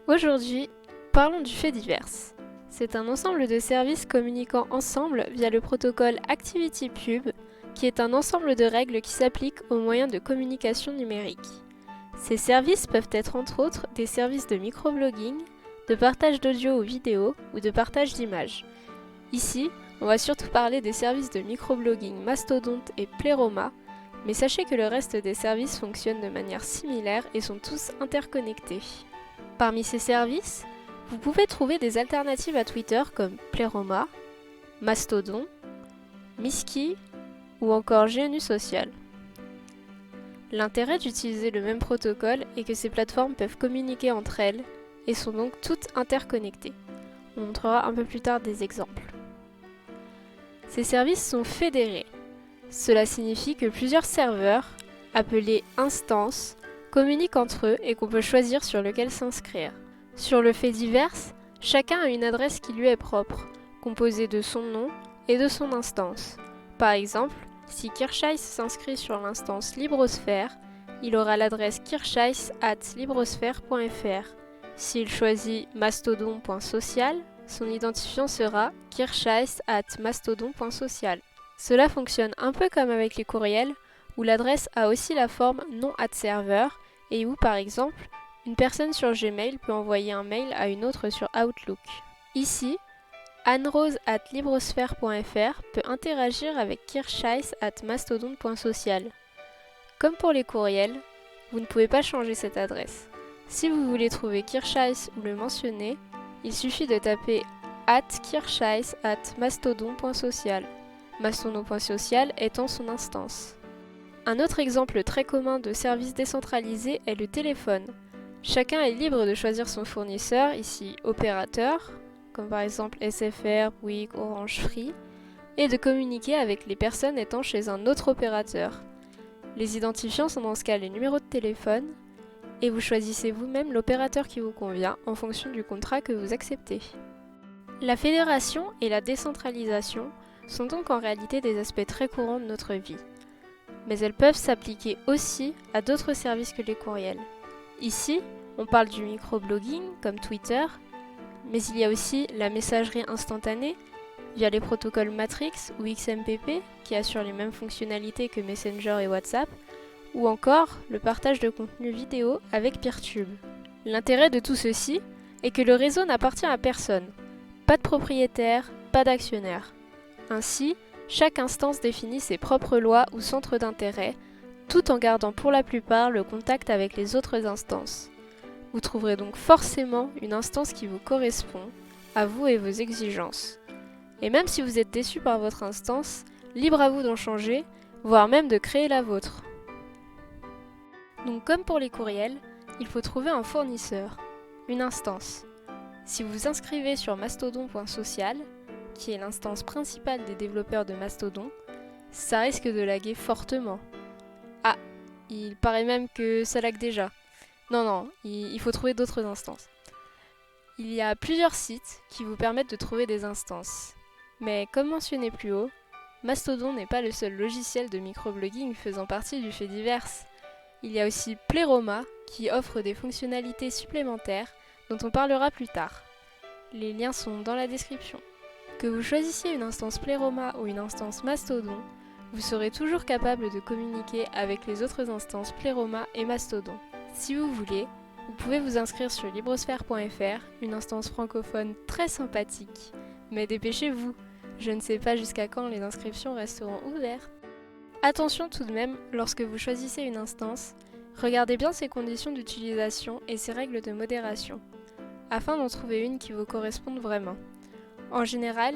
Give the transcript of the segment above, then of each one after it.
Aujourd'hui, parlons du fait divers. C'est un ensemble de services communiquant ensemble via le protocole ActivityPub, qui est un ensemble de règles qui s'appliquent aux moyens de communication numérique. Ces services peuvent être entre autres des services de microblogging, de partage d'audio ou vidéo ou de partage d'images. Ici, on va surtout parler des services de microblogging Mastodonte et Pleroma, mais sachez que le reste des services fonctionnent de manière similaire et sont tous interconnectés. Parmi ces services, vous pouvez trouver des alternatives à Twitter comme Pleroma, Mastodon, Misky ou encore GNU Social. L'intérêt d'utiliser le même protocole est que ces plateformes peuvent communiquer entre elles et sont donc toutes interconnectées. On montrera un peu plus tard des exemples. Ces services sont fédérés. Cela signifie que plusieurs serveurs, appelés instances, communiquent entre eux et qu'on peut choisir sur lequel s'inscrire. Sur le fait divers, chacun a une adresse qui lui est propre, composée de son nom et de son instance. Par exemple, si Kirchheis s'inscrit sur l'instance Librosphère, il aura l'adresse kirchheis@librosphère.fr. S'il choisit mastodon.social, son identifiant sera kirchheis@mastodon.social. Cela fonctionne un peu comme avec les courriels, où l'adresse a aussi la forme non @server et où, par exemple, une personne sur Gmail peut envoyer un mail à une autre sur Outlook. Ici, annerose@librosphère.fr peut interagir avec kirchheis@mastodon.social. Comme pour les courriels, vous ne pouvez pas changer cette adresse. Si vous voulez trouver Kirchheis ou le mentionner, il suffit de taper @kirchheis@mastodon.social, mastodon.social étant son instance. Un autre exemple très commun de service décentralisé est le téléphone. Chacun est libre de choisir son fournisseur, ici opérateur, comme par exemple SFR, Bouygues, Orange, Free, et de communiquer avec les personnes étant chez un autre opérateur. Les identifiants sont dans ce cas les numéros de téléphone, et vous choisissez vous-même l'opérateur qui vous convient en fonction du contrat que vous acceptez. La fédération et la décentralisation sont donc en réalité des aspects très courants de notre vie, mais elles peuvent s'appliquer aussi à d'autres services que les courriels. Ici, on parle du microblogging comme Twitter, mais il y a aussi la messagerie instantanée via les protocoles Matrix ou XMPP qui assurent les mêmes fonctionnalités que Messenger et WhatsApp, ou encore le partage de contenu vidéo avec Peertube. L'intérêt de tout ceci est que le réseau n'appartient à personne. Pas de propriétaire, pas d'actionnaire. Ainsi, chaque instance définit ses propres lois ou centres d'intérêt, tout en gardant pour la plupart le contact avec les autres instances. Vous trouverez donc forcément une instance qui vous correspond, à vous et vos exigences. Et même si vous êtes déçu par votre instance, libre à vous d'en changer, voire même de créer la vôtre. Donc comme pour les courriels, il faut trouver un fournisseur, une instance. Si vous vous inscrivez sur mastodon.social, qui est l'instance principale des développeurs de Mastodon, ça risque de laguer fortement. Ah, il paraît même que ça lag déjà. Non, il faut trouver d'autres instances. Il y a plusieurs sites qui vous permettent de trouver des instances. Mais comme mentionné plus haut, Mastodon n'est pas le seul logiciel de microblogging faisant partie du fait divers. Il y a aussi Pleroma qui offre des fonctionnalités supplémentaires dont on parlera plus tard. Les liens sont dans la description. Que vous choisissiez une instance Pleroma ou une instance Mastodon, vous serez toujours capable de communiquer avec les autres instances Pleroma et Mastodon. Si vous voulez, vous pouvez vous inscrire sur librosphère.fr, une instance francophone très sympathique. Mais dépêchez-vous, je ne sais pas jusqu'à quand les inscriptions resteront ouvertes. Attention tout de même, lorsque vous choisissez une instance, regardez bien ses conditions d'utilisation et ses règles de modération, afin d'en trouver une qui vous corresponde vraiment. En général,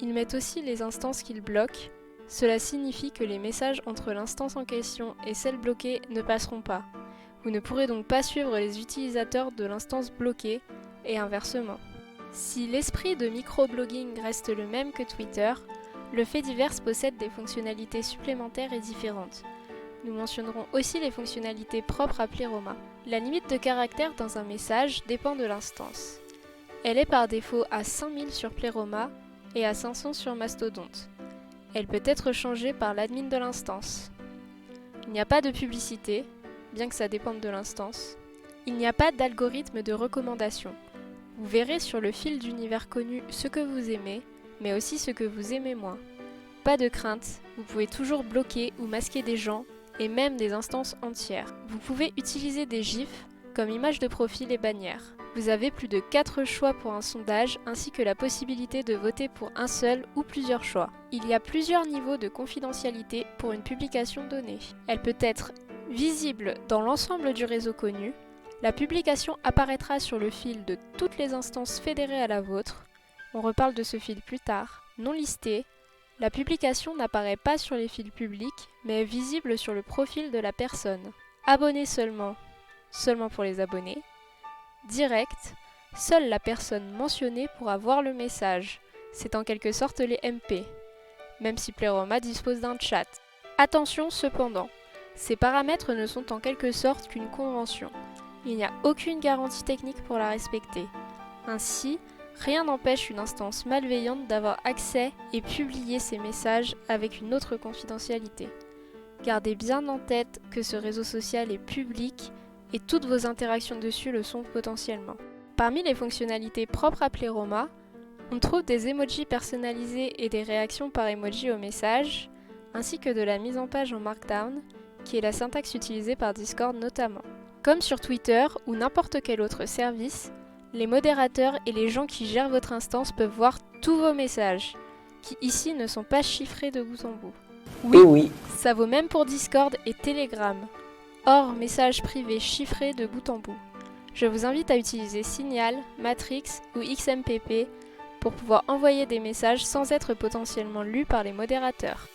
ils mettent aussi les instances qu'ils bloquent. Cela signifie que les messages entre l'instance en question et celle bloquée ne passeront pas. Vous ne pourrez donc pas suivre les utilisateurs de l'instance bloquée et inversement. Si l'esprit de microblogging reste le même que Twitter, le fait divers possède des fonctionnalités supplémentaires et différentes. Nous mentionnerons aussi les fonctionnalités propres à Pleroma. La limite de caractères dans un message dépend de l'instance. Elle est par défaut à 5000 sur Pleroma et à 500 sur Mastodonte. Elle peut être changée par l'admin de l'instance. Il n'y a pas de publicité, bien que ça dépende de l'instance. Il n'y a pas d'algorithme de recommandation. Vous verrez sur le fil d'univers connu ce que vous aimez, mais aussi ce que vous aimez moins. Pas de crainte, vous pouvez toujours bloquer ou masquer des gens, et même des instances entières. Vous pouvez utiliser des gifs comme image de profil et bannière. Vous avez plus de 4 choix pour un sondage, ainsi que la possibilité de voter pour un seul ou plusieurs choix. Il y a plusieurs niveaux de confidentialité pour une publication donnée. Elle peut être visible dans l'ensemble du réseau connu. La publication apparaîtra sur le fil de toutes les instances fédérées à la vôtre. On reparle de ce fil plus tard. Non listé. La publication n'apparaît pas sur les fils publics, mais est visible sur le profil de la personne. Abonné seulement pour les abonnés. Direct, seule la personne mentionnée pourra voir le message. C'est en quelque sorte les MP, même si Pleroma dispose d'un chat. Attention cependant, ces paramètres ne sont en quelque sorte qu'une convention. Il n'y a aucune garantie technique pour la respecter. Ainsi, rien n'empêche une instance malveillante d'avoir accès et publier ces messages avec une autre confidentialité. Gardez bien en tête que ce réseau social est public et toutes vos interactions dessus le sont potentiellement. Parmi les fonctionnalités propres à Pleroma, on trouve des emojis personnalisés et des réactions par emoji aux messages, ainsi que de la mise en page en Markdown, qui est la syntaxe utilisée par Discord notamment. Comme sur Twitter ou n'importe quel autre service, les modérateurs et les gens qui gèrent votre instance peuvent voir tous vos messages, qui ici ne sont pas chiffrés de bout en bout. Oui, ça vaut même pour Discord et Telegram, hors messages privés chiffrés de bout en bout. Je vous invite à utiliser Signal, Matrix ou XMPP pour pouvoir envoyer des messages sans être potentiellement lus par les modérateurs.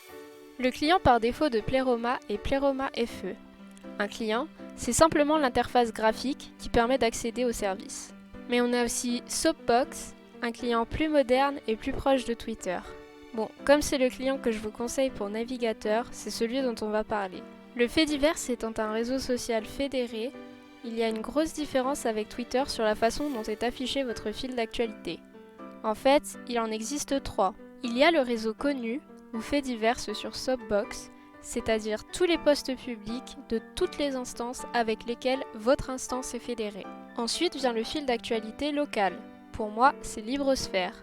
Le client par défaut de Pleroma est Pleroma FE. Un client, c'est simplement l'interface graphique qui permet d'accéder au service. Mais on a aussi Soapbox, un client plus moderne et plus proche de Twitter. Bon, comme c'est le client que je vous conseille pour navigateur, c'est celui dont on va parler. Le Fediverse étant un réseau social fédéré, il y a une grosse différence avec Twitter sur la façon dont est affiché votre fil d'actualité. En fait, il en existe 3. Il y a le réseau connu, ou Fediverse sur Soapbox, c'est-à-dire tous les posts publics de toutes les instances avec lesquelles votre instance est fédérée. Ensuite vient le fil d'actualité local. Pour moi, c'est LibreSphere.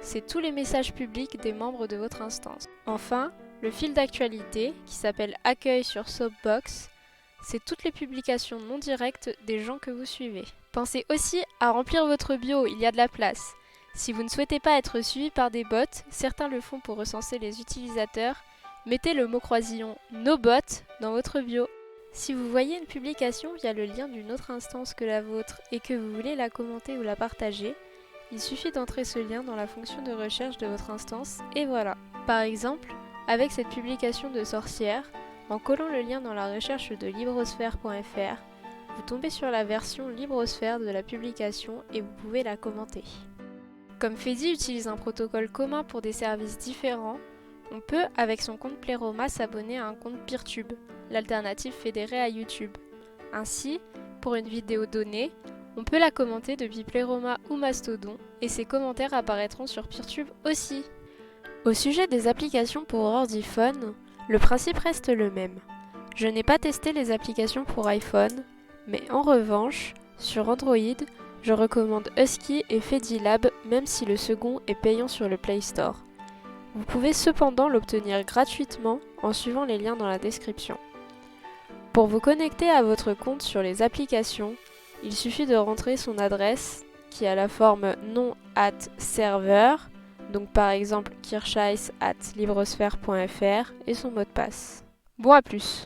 C'est tous les messages publics des membres de votre instance. Enfin, le fil d'actualité, qui s'appelle Accueil sur Soapbox, c'est toutes les publications non directes des gens que vous suivez. Pensez aussi à remplir votre bio, il y a de la place. Si vous ne souhaitez pas être suivi par des bots, certains le font pour recenser les utilisateurs, mettez le mot croisillon NoBot dans votre bio. Si vous voyez une publication via le lien d'une autre instance que la vôtre et que vous voulez la commenter ou la partager, il suffit d'entrer ce lien dans la fonction de recherche de votre instance et voilà. Par exemple, avec cette publication de sorcière, en collant le lien dans la recherche de librosphère.fr, vous tombez sur la version librosphère de la publication et vous pouvez la commenter. Comme Fedi utilise un protocole commun pour des services différents, on peut, avec son compte Pleroma, s'abonner à un compte Peertube, l'alternative fédérée à YouTube. Ainsi, pour une vidéo donnée, on peut la commenter depuis Pleroma ou Mastodon, et ses commentaires apparaîtront sur Peertube aussi. Au sujet des applications pour ordiphone, le principe reste le même. Je n'ai pas testé les applications pour iPhone, mais en revanche, sur Android, je recommande Husky et Fedilab, même si le second est payant sur le Play Store. Vous pouvez cependant l'obtenir gratuitement en suivant les liens dans la description. Pour vous connecter à votre compte sur les applications, il suffit de rentrer son adresse qui a la forme nom@serveur, donc par exemple kirscheiss@librosphère.fr et son mot de passe. Bon à plus!